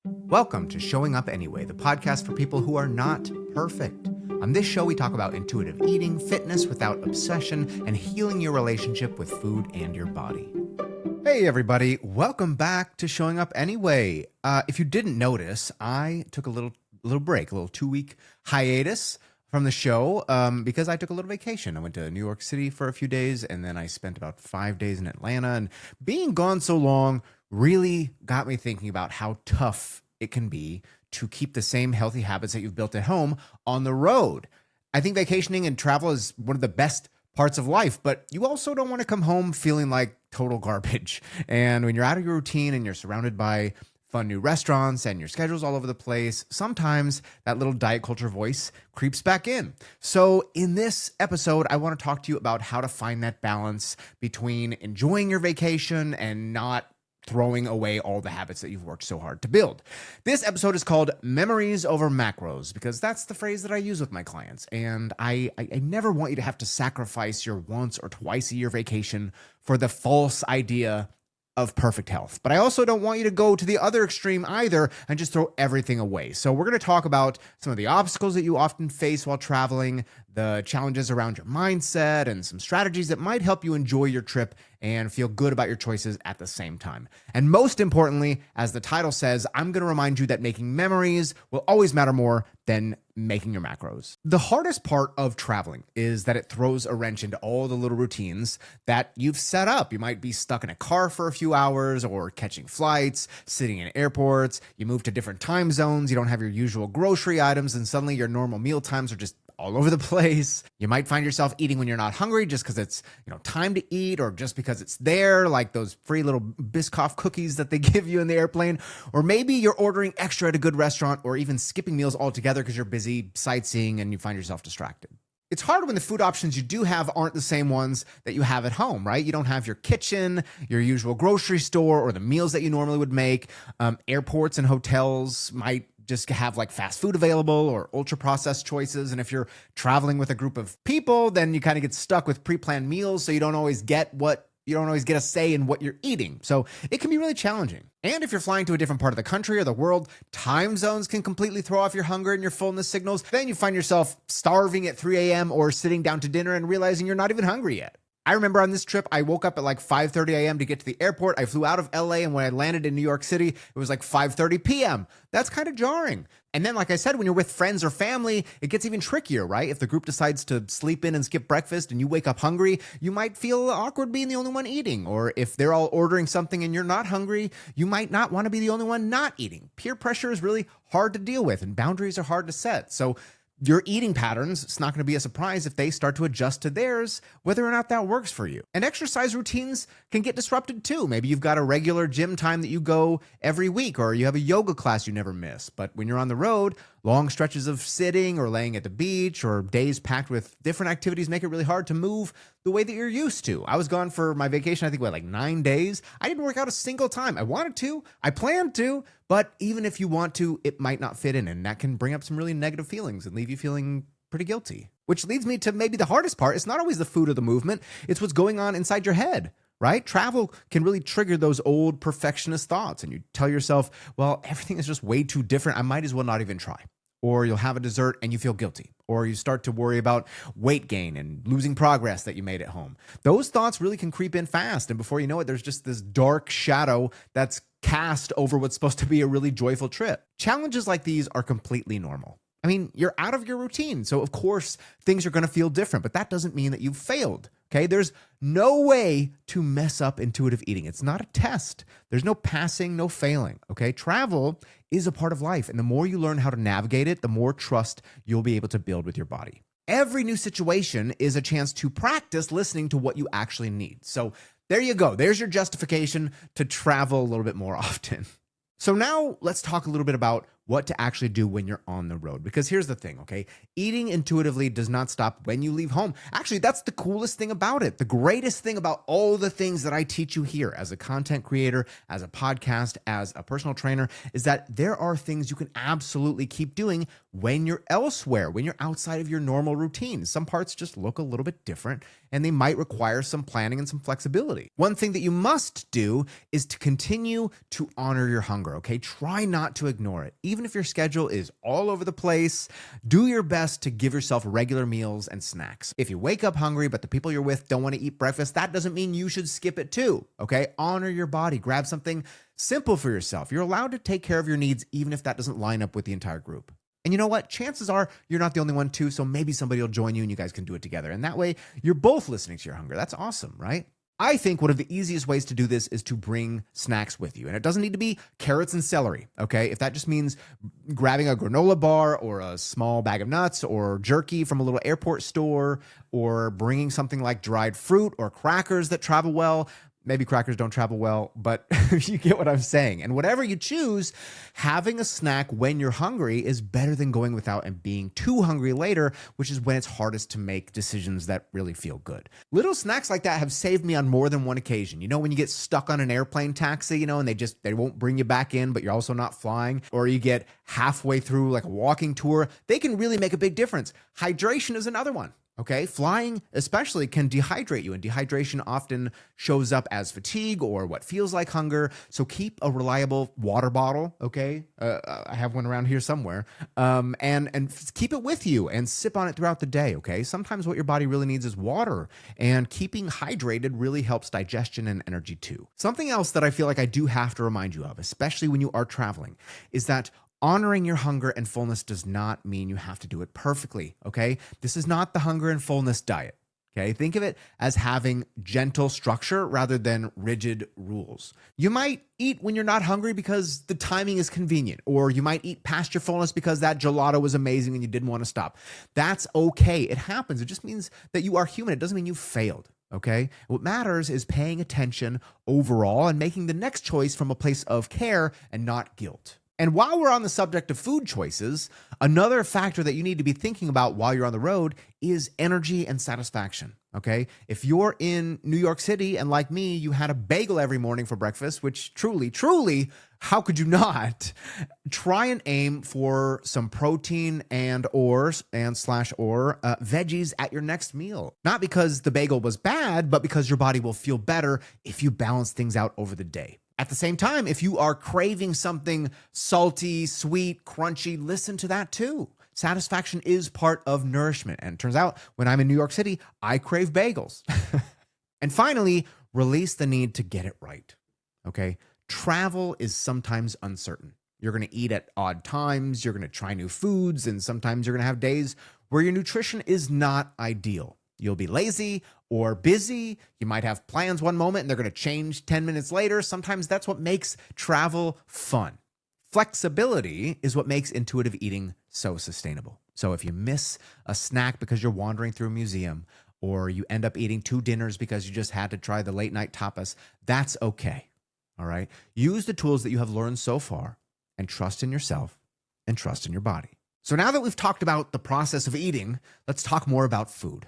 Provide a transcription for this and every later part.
Welcome to Showing Up Anyway, the podcast for people who are not perfect. On this show, we talk about intuitive eating, fitness without obsession, and healing your relationship with food and your body. Hey, everybody. Welcome back to Showing Up Anyway. If you didn't notice, I took a little break, a little 2-week hiatus from the show because I took a little vacation. I went to New York City for a few days, and then I spent about 5 days in Atlanta. And being gone so long really got me thinking about how tough it can be to keep the same healthy habits that you've built at home on the road. I think vacationing and travel is one of the best parts of life, but you also don't want to come home feeling like total garbage. And when you're out of your routine and you're surrounded by fun new restaurants and your schedule's all over the place, sometimes that little diet culture voice creeps back in. So in this episode, I want to talk to you about how to find that balance between enjoying your vacation and not throwing away all the habits that you've worked so hard to build. This episode is called Memories Over Macros because that's the phrase that I use with my clients. And I never want you to have to sacrifice your once or twice a year vacation for the false idea of perfect health. But I also don't want you to go to the other extreme either and just throw everything away. So we're going to talk about some of the obstacles that you often face while traveling, the challenges around your mindset, and some strategies that might help you enjoy your trip and feel good about your choices at the same time. And most importantly, as the title says, I'm going to remind you that making memories will always matter more than making your macros. The hardest part of traveling is that it throws a wrench into all the little routines that you've set up. You might be stuck in a car for a few hours or catching flights, sitting in airports. You move to different time zones. You don't have your usual grocery items, and suddenly your normal meal times are just all over the place. You might find yourself eating when you're not hungry just because it's, time to eat, or just because it's there, like those free little Biscoff cookies that they give you in the airplane. Or maybe you're ordering extra at a good restaurant, or even skipping meals altogether because you're busy sightseeing and you find yourself distracted. It's hard when the food options you do have aren't the same ones that you have at home, right? You don't have your kitchen, your usual grocery store, or the meals that you normally would make. Airports and hotels might just have like fast food available or ultra processed choices. And if you're traveling with a group of people, then you kind of get stuck with pre-planned meals. So you don't always get a say in what you're eating. So it can be really challenging. And if you're flying to a different part of the country or the world, time zones can completely throw off your hunger and your fullness signals. Then you find yourself starving at 3 a.m. or sitting down to dinner and realizing you're not even hungry yet. I remember on this trip, I woke up at like 5:30 a.m. to get to the airport. I flew out of LA, and when I landed in New York City, it was like 5:30 p.m. That's kind of jarring. And then, like I said, when you're with friends or family, it gets even trickier, right? If the group decides to sleep in and skip breakfast and you wake up hungry, you might feel awkward being the only one eating. Or if they're all ordering something and you're not hungry, you might not want to be the only one not eating. Peer pressure is really hard to deal with, and boundaries are hard to set. So your eating patterns, it's not going to be a surprise if they start to adjust to theirs, whether or not that works for you. And exercise routines can get disrupted too. Maybe you've got a regular gym time that you go every week, or you have a yoga class you never miss. But when you're on the road, long stretches of sitting or laying at the beach or days packed with different activities make it really hard to move the way that you're used to. I was gone for my vacation, I think, like 9 days. I didn't work out a single time. I wanted to, I planned to, but even if you want to, it might not fit in. And that can bring up some really negative feelings and leave you feeling pretty guilty. Which leads me to maybe the hardest part. It's not always the food or the movement. It's what's going on inside your head, right? Travel can really trigger those old perfectionist thoughts. And you tell yourself, well, everything is just way too different. I might as well not even try. Or you'll have a dessert and you feel guilty. Or you start to worry about weight gain and losing progress that you made at home. Those thoughts really can creep in fast. And before you know it, there's just this dark shadow that's cast over what's supposed to be a really joyful trip. Challenges like these are completely normal. I mean, you're out of your routine. So of course, things are going to feel different, but that doesn't mean that you've failed. Okay, there's no way to mess up intuitive eating. It's not a test. There's no passing, no failing. Okay, travel is a part of life. And the more you learn how to navigate it, the more trust you'll be able to build with your body. Every new situation is a chance to practice listening to what you actually need. So there you go. There's your justification to travel a little bit more often. So now let's talk a little bit about what to actually do when you're on the road. Because here's the thing, okay? Eating intuitively does not stop when you leave home. Actually, that's the coolest thing about it. The greatest thing about all the things that I teach you here as a content creator, as a podcast, as a personal trainer, is that there are things you can absolutely keep doing when you're elsewhere, when you're outside of your normal routine. Some parts just look a little bit different, and they might require some planning and some flexibility. One thing that you must do is to continue to honor your hunger, okay? Try not to ignore it. Even if your schedule is all over the place, do your best to give yourself regular meals and snacks. If you wake up hungry, but the people you're with don't want to eat breakfast, that doesn't mean you should skip it too, okay? Honor your body. Grab something simple for yourself. You're allowed to take care of your needs, even if that doesn't line up with the entire group. And you know what? Chances are you're not the only one too, so maybe somebody will join you and you guys can do it together. And that way, you're both listening to your hunger. That's awesome, right? I think one of the easiest ways to do this is to bring snacks with you. And it doesn't need to be carrots and celery, okay? If that just means grabbing a granola bar or a small bag of nuts or jerky from a little airport store, or bringing something like dried fruit or crackers that travel well. Maybe crackers don't travel well, but you get what I'm saying. And whatever you choose, having a snack when you're hungry is better than going without and being too hungry later, which is when it's hardest to make decisions that really feel good. Little snacks like that have saved me on more than one occasion. You know, when you get stuck on an airplane taxi, you know, and they won't bring you back in, but you're also not flying, or you get halfway through like a walking tour, they can really make a big difference. Hydration is another one. Okay, flying especially can dehydrate you, and dehydration often shows up as fatigue or what feels like hunger. So keep a reliable water bottle. Okay, I have one around here somewhere, and keep it with you and sip on it throughout the day. Okay, sometimes what your body really needs is water, and keeping hydrated really helps digestion and energy too. Something else that I feel like I do have to remind you of, especially when you are traveling, is that honoring your hunger and fullness does not mean you have to do it perfectly, okay? This is not the hunger and fullness diet, okay? Think of it as having gentle structure rather than rigid rules. You might eat when you're not hungry because the timing is convenient, or you might eat past your fullness because that gelato was amazing and you didn't want to stop. That's okay. It happens. It just means that you are human. It doesn't mean you failed. Okay. What matters is paying attention overall and making the next choice from a place of care and not guilt. And while we're on the subject of food choices, another factor that you need to be thinking about while you're on the road is energy and satisfaction, okay? If you're in New York City and like me, you had a bagel every morning for breakfast, which truly, how could you not? Try and aim for some protein and/or veggies at your next meal. Not because the bagel was bad, but because your body will feel better if you balance things out over the day. At the same time, if you are craving something salty, sweet, crunchy, listen to that too. Satisfaction is part of nourishment. And it turns out when I'm in New York City, I crave bagels. And finally, release the need to get it right. Okay? Travel is sometimes uncertain. You're going to eat at odd times. You're going to try new foods. And sometimes you're going to have days where your nutrition is not ideal. You'll be lazy or busy. You might have plans one moment and they're going to change 10 minutes later. Sometimes that's what makes travel fun. Flexibility is what makes intuitive eating so sustainable. So if you miss a snack because you're wandering through a museum, or you end up eating 2 dinners because you just had to try the late night tapas, that's okay. All right. Use the tools that you have learned so far and trust in yourself and trust in your body. So now that we've talked about the process of eating, let's talk more about food.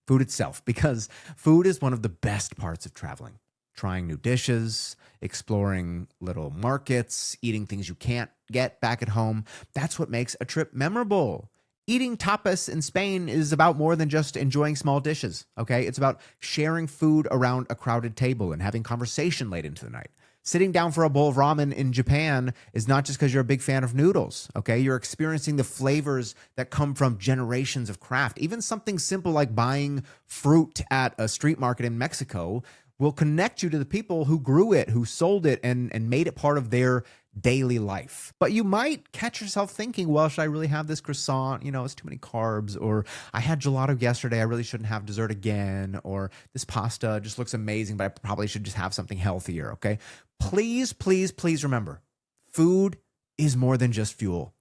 Food itself, because food is one of the best parts of traveling. Trying new dishes, exploring little markets, eating things you can't get back at home. That's what makes a trip memorable. Eating tapas in Spain is about more than just enjoying small dishes, okay? It's about sharing food around a crowded table and having conversation late into the night. Sitting down for a bowl of ramen in Japan is not just because you're a big fan of noodles, okay? You're experiencing the flavors that come from generations of craft. Even something simple like buying fruit at a street market in Mexico will connect you to the people who grew it, who sold it, and made it part of their daily life. But you might catch yourself thinking, well, should I really have this croissant? You know, it's too many carbs. Or I had gelato yesterday, I really shouldn't have dessert again. Or this pasta just looks amazing, but I probably should just have something healthier, okay? Please, please, please remember, food is more than just fuel.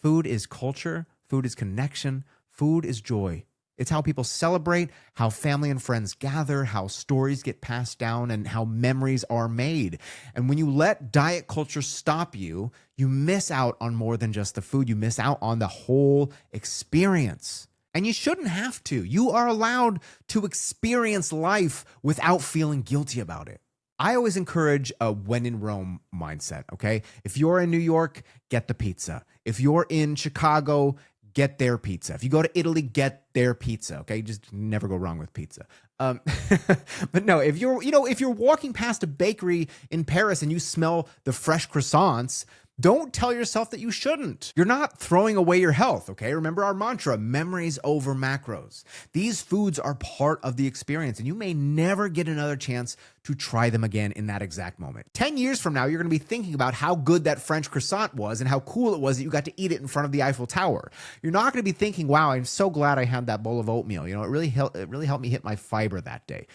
Food is culture. Food is connection. Food is joy. It's how people celebrate, how family and friends gather, how stories get passed down, and how memories are made. And when you let diet culture stop you, you miss out on more than just the food. You miss out on the whole experience. And you shouldn't have to. You are allowed to experience life without feeling guilty about it. I always encourage a when in Rome mindset, okay? If you're in New York, get the pizza. If you're in Chicago, get their pizza. If you go to Italy, get their pizza. Okay, just never go wrong with pizza. But no, if you're walking past a bakery in Paris and you smell the fresh croissants, don't tell yourself that you shouldn't. You're not throwing away your health, okay? Remember our mantra, memories over macros. These foods are part of the experience, and you may never get another chance to try them again in that exact moment. 10 years from now, you're going to be thinking about how good that French croissant was and how cool it was that you got to eat it in front of the Eiffel Tower. You're not going to be thinking, wow, I'm so glad I had that bowl of oatmeal. It really helped me hit my fiber that day.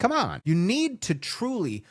Come on. You need to truly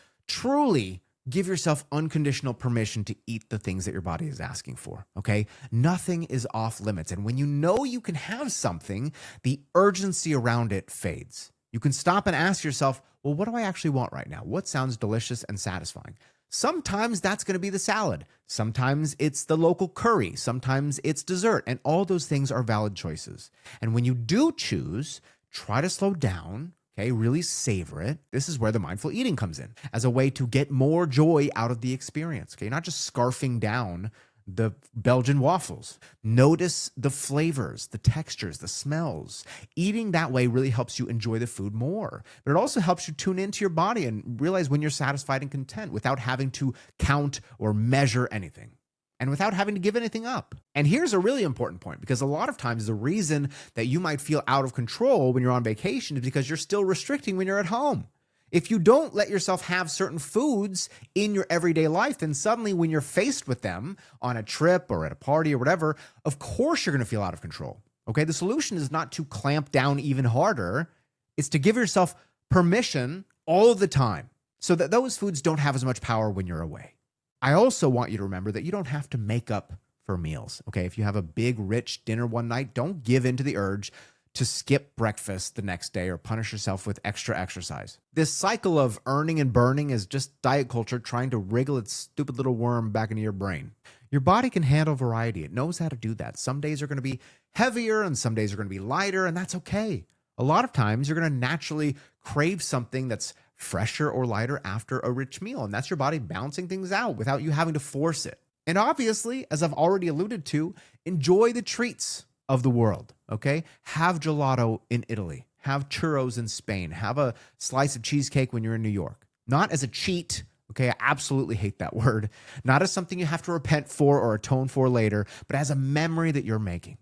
give yourself unconditional permission to eat the things that your body is asking for, okay? Nothing is off limits. And when you know you can have something, the urgency around it fades. You can stop and ask yourself, well, what do I actually want right now? What sounds delicious and satisfying? Sometimes that's going to be the salad. Sometimes it's the local curry. Sometimes it's dessert. And all those things are valid choices. And when you do choose, try to slow down. Okay, really savor it. This is where the mindful eating comes in as a way to get more joy out of the experience. Okay, not just scarfing down the Belgian waffles. Notice the flavors, the textures, the smells. Eating that way really helps you enjoy the food more. But it also helps you tune into your body and realize when you're satisfied and content without having to count or measure anything, and without having to give anything up. And here's a really important point, because a lot of times the reason that you might feel out of control when you're on vacation is because you're still restricting when you're at home. If you don't let yourself have certain foods in your everyday life, then suddenly when you're faced with them on a trip or at a party or whatever, of course you're going to feel out of control. Okay, the solution is not to clamp down even harder. It's to give yourself permission all the time so that those foods don't have as much power when you're away. I also want you to remember that you don't have to make up for meals, okay? If you have a big, rich dinner one night, don't give in to the urge to skip breakfast the next day or punish yourself with extra exercise. This cycle of earning and burning is just diet culture trying to wriggle its stupid little worm back into your brain. Your body can handle variety. It knows how to do that. Some days are going to be heavier and some days are going to be lighter, and that's okay. A lot of times you're going to naturally crave something that's fresher or lighter after a rich meal. And that's your body balancing things out without you having to force it. And obviously, as I've already alluded to, enjoy the treats of the world, okay? Have gelato in Italy. Have churros in Spain. Have a slice of cheesecake when you're in New York. Not as a cheat, okay? I absolutely hate that word. Not as something you have to repent for or atone for later, but as a memory that you're making.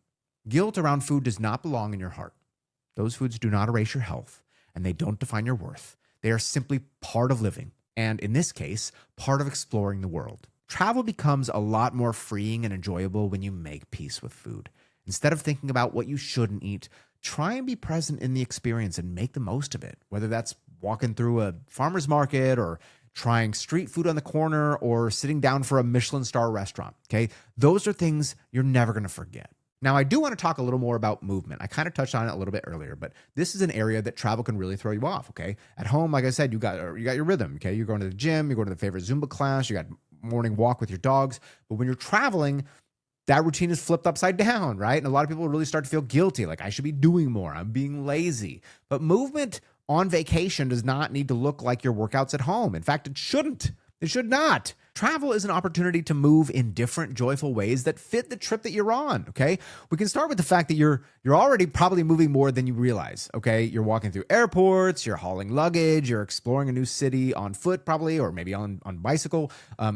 Guilt around food does not belong in your heart. Those foods do not erase your health, and they don't define your worth. They are simply part of living, and in this case, part of exploring the world. Travel becomes a lot more freeing and enjoyable when you make peace with food. Instead of thinking about what you shouldn't eat, try and be present in the experience and make the most of it, whether that's walking through a farmer's market or trying street food on the corner or sitting down for a Michelin star restaurant, okay? Those are things you're never going to forget. Now, I do want to talk a little more about movement. I kind of touched on it a little bit earlier, but this is an area that travel can really throw you off, okay? At home, like I said, you got your rhythm, okay? You're going to the gym, you're going to the favorite Zumba class, you got morning walk with your dogs. But when you're traveling, that routine is flipped upside down, right? And a lot of people really start to feel guilty, like I should be doing more, I'm being lazy. But movement on vacation does not need to look like your workouts at home. In fact, it shouldn't. It should not. Travel is an opportunity to move in different joyful ways that fit the trip that you're on, okay? We can start with the fact that you're already probably moving more than you realize, okay? You're walking through airports, you're hauling luggage, you're exploring a new city on foot probably, or maybe on bicycle.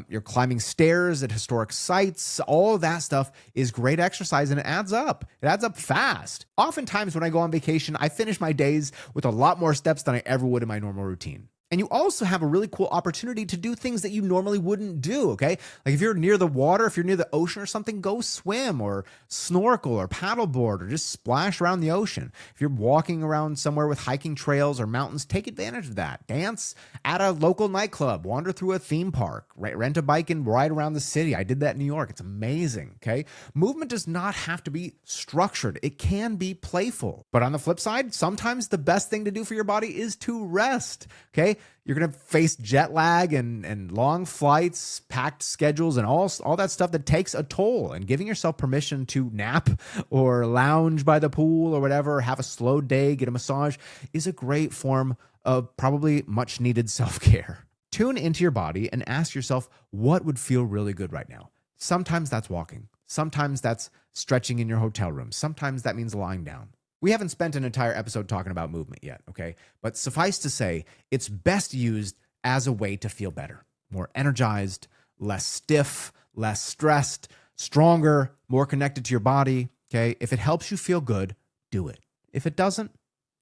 You're climbing stairs at historic sites. All of that stuff is great exercise, and it adds up. It adds up fast. Oftentimes when I go on vacation, I finish my days with a lot more steps than I ever would in my normal routine. And you also have a really cool opportunity to do things that you normally wouldn't do, okay? Like if you're near the water, if you're near the ocean or something, go swim or snorkel or paddleboard or just splash around the ocean. If you're walking around somewhere with hiking trails or mountains, take advantage of that. Dance at a local nightclub, wander through a theme park, rent a bike and ride around the city. I did that in New York. It's amazing, okay? Movement does not have to be structured. It can be playful. But on the flip side, sometimes the best thing to do for your body is to rest, okay? You're going to face jet lag and long flights, packed schedules, and all that stuff that takes a toll. And giving yourself permission to nap or lounge by the pool or whatever, have a slow day, get a massage, is a great form of probably much needed self-care. Tune into your body and ask yourself what would feel really good right now. Sometimes that's walking. Sometimes that's stretching in your hotel room. Sometimes that means lying down. We haven't spent an entire episode talking about movement yet, okay? But suffice to say, it's best used as a way to feel better, more energized, less stiff, less stressed, stronger, more connected to your body, okay? If it helps you feel good, do it. If it doesn't,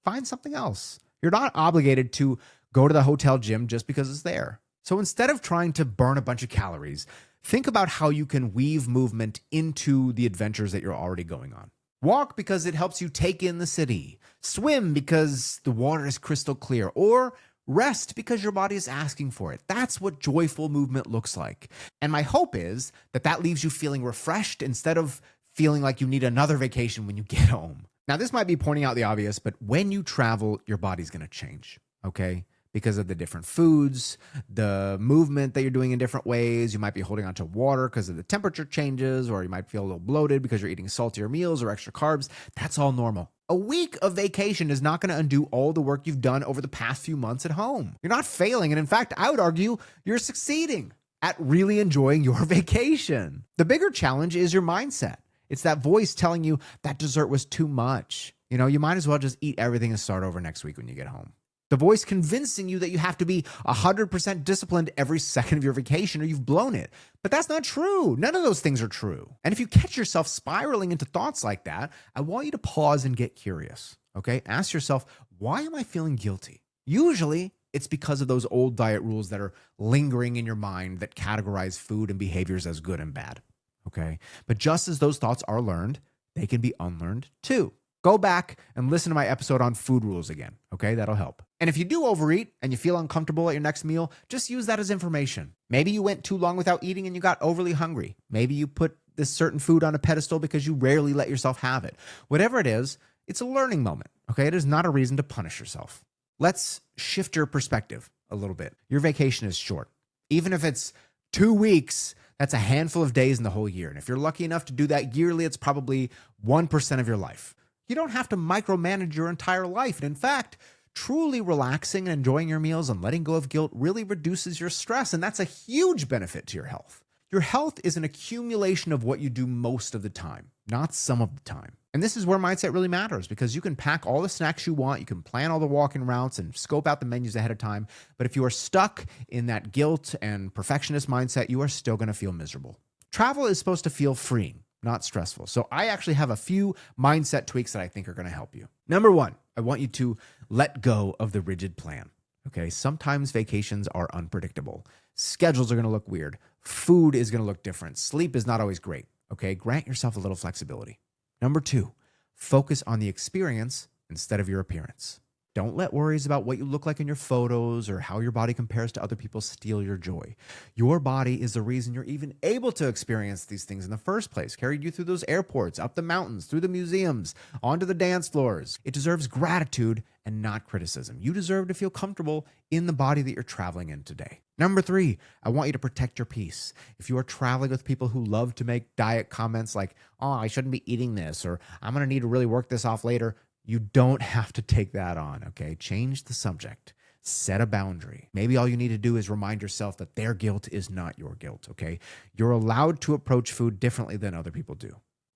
find something else. You're not obligated to go to the hotel gym just because it's there. So instead of trying to burn a bunch of calories, think about how you can weave movement into the adventures that you're already going on. Walk because it helps you take in the city. Swim because the water is crystal clear. Or rest because your body is asking for it. That's what joyful movement looks like. And my hope is that that leaves you feeling refreshed instead of feeling like you need another vacation when you get home. Now, this might be pointing out the obvious, but when you travel, your body's going to change, okay? Because of the different foods, the movement that you're doing in different ways. You might be holding onto water because of the temperature changes, or you might feel a little bloated because you're eating saltier meals or extra carbs. That's all normal. A week of vacation is not going to undo all the work you've done over the past few months at home. You're not failing. And in fact, I would argue you're succeeding at really enjoying your vacation. The bigger challenge is your mindset. It's that voice telling you that dessert was too much. You might as well just eat everything and start over next week when you get home. The voice convincing you that you have to be 100% disciplined every second of your vacation or you've blown it. But that's not true. None of those things are true. And if you catch yourself spiraling into thoughts like that, I want you to pause and get curious, okay? Ask yourself, why am I feeling guilty? Usually, it's because of those old diet rules that are lingering in your mind that categorize food and behaviors as good and bad, okay? But just as those thoughts are learned, they can be unlearned too. Go back and listen to my episode on food rules again, okay? That'll help. And if you do overeat and you feel uncomfortable at your next meal, just use that as information. Maybe you went too long without eating and you got overly hungry. Maybe you put this certain food on a pedestal because you rarely let yourself have it. Whatever it is, it's a learning moment, okay? It is not a reason to punish yourself. Let's shift your perspective a little bit. Your vacation is short. Even if it's 2 weeks, that's a handful of days in the whole year. And if you're lucky enough to do that yearly, it's probably 1% of your life. You don't have to micromanage your entire life. And in fact, truly relaxing and enjoying your meals and letting go of guilt really reduces your stress. And that's a huge benefit to your health. Your health is an accumulation of what you do most of the time, not some of the time. And this is where mindset really matters because you can pack all the snacks you want. You can plan all the walking routes and scope out the menus ahead of time. But if you are stuck in that guilt and perfectionist mindset, you are still going to feel miserable. Travel is supposed to feel freeing, not stressful. So I actually have a few mindset tweaks that I think are going to help you. Number one, I want you to let go of the rigid plan. Okay. Sometimes vacations are unpredictable. Schedules are going to look weird. Food is going to look different. Sleep is not always great. Okay. Grant yourself a little flexibility. Number two, focus on the experience instead of your appearance. Don't let worries about what you look like in your photos or how your body compares to other people steal your joy. Your body is the reason you're even able to experience these things in the first place. Carried you through those airports, up the mountains, through the museums, onto the dance floors. It deserves gratitude and not criticism. You deserve to feel comfortable in the body that you're traveling in today. Number three, I want you to protect your peace. If you are traveling with people who love to make diet comments like, oh, I shouldn't be eating this, or I'm going to need to really work this off later, you don't have to take that on, okay? Change the subject. Set a boundary. Maybe all you need to do is remind yourself that their guilt is not your guilt, okay? You're allowed to approach food differently than other people do.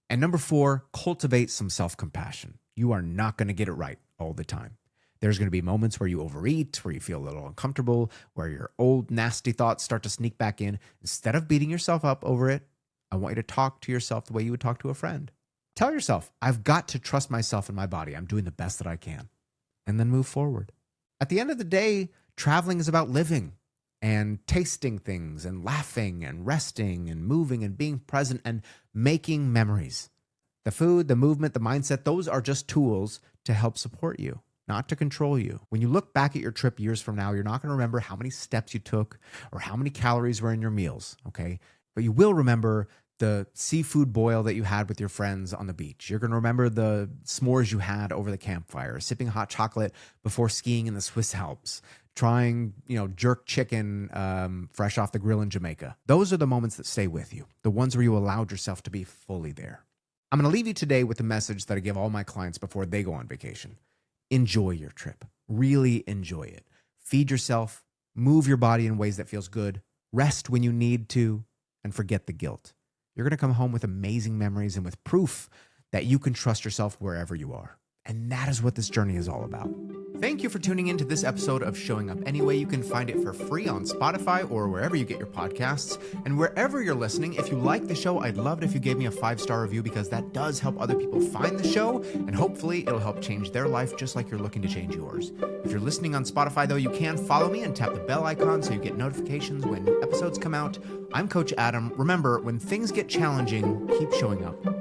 And number four, cultivate some self-compassion. You are not going to get it right all the time. There's going to be moments where you overeat, where you feel a little uncomfortable, where your old nasty thoughts start to sneak back in. Instead of beating yourself up over it, I want you to talk to yourself the way you would talk to a friend. Tell yourself, I've got to trust myself and my body. I'm doing the best that I can. And then move forward. At the end of the day, Traveling is about living and tasting things and laughing and resting and moving and being present and making memories. The food, the movement, the mindset, those are just tools to help support you, not to control you. When you look back at your trip years from now, you're not going to remember how many steps you took or how many calories were in your meals, okay? But you will remember the seafood boil that you had with your friends on the beach. You're going to remember the s'mores you had over the campfire, sipping hot chocolate before skiing in the Swiss Alps, trying, jerk chicken fresh off the grill in Jamaica. Those are the moments that stay with you, the ones where you allowed yourself to be fully there. I'm going to leave you today with the message that I give all my clients before they go on vacation. Enjoy your trip. Really enjoy it. Feed yourself, move your body in ways that feels good, rest when you need to, and forget the guilt. You're going to come home with amazing memories and with proof that you can trust yourself wherever you are. And that is what this journey is all about. Thank you for tuning in to this episode of Showing Up Anyway. You can find it for free on Spotify or wherever you get your podcasts. And wherever you're listening, if you like the show, I'd love it if you gave me a 5-star review, because that does help other people find the show. And hopefully it'll help change their life just like you're looking to change yours. If you're listening on Spotify, though, you can follow me and tap the bell icon so you get notifications when new episodes come out. I'm Coach Adam. Remember, when things get challenging, keep showing up.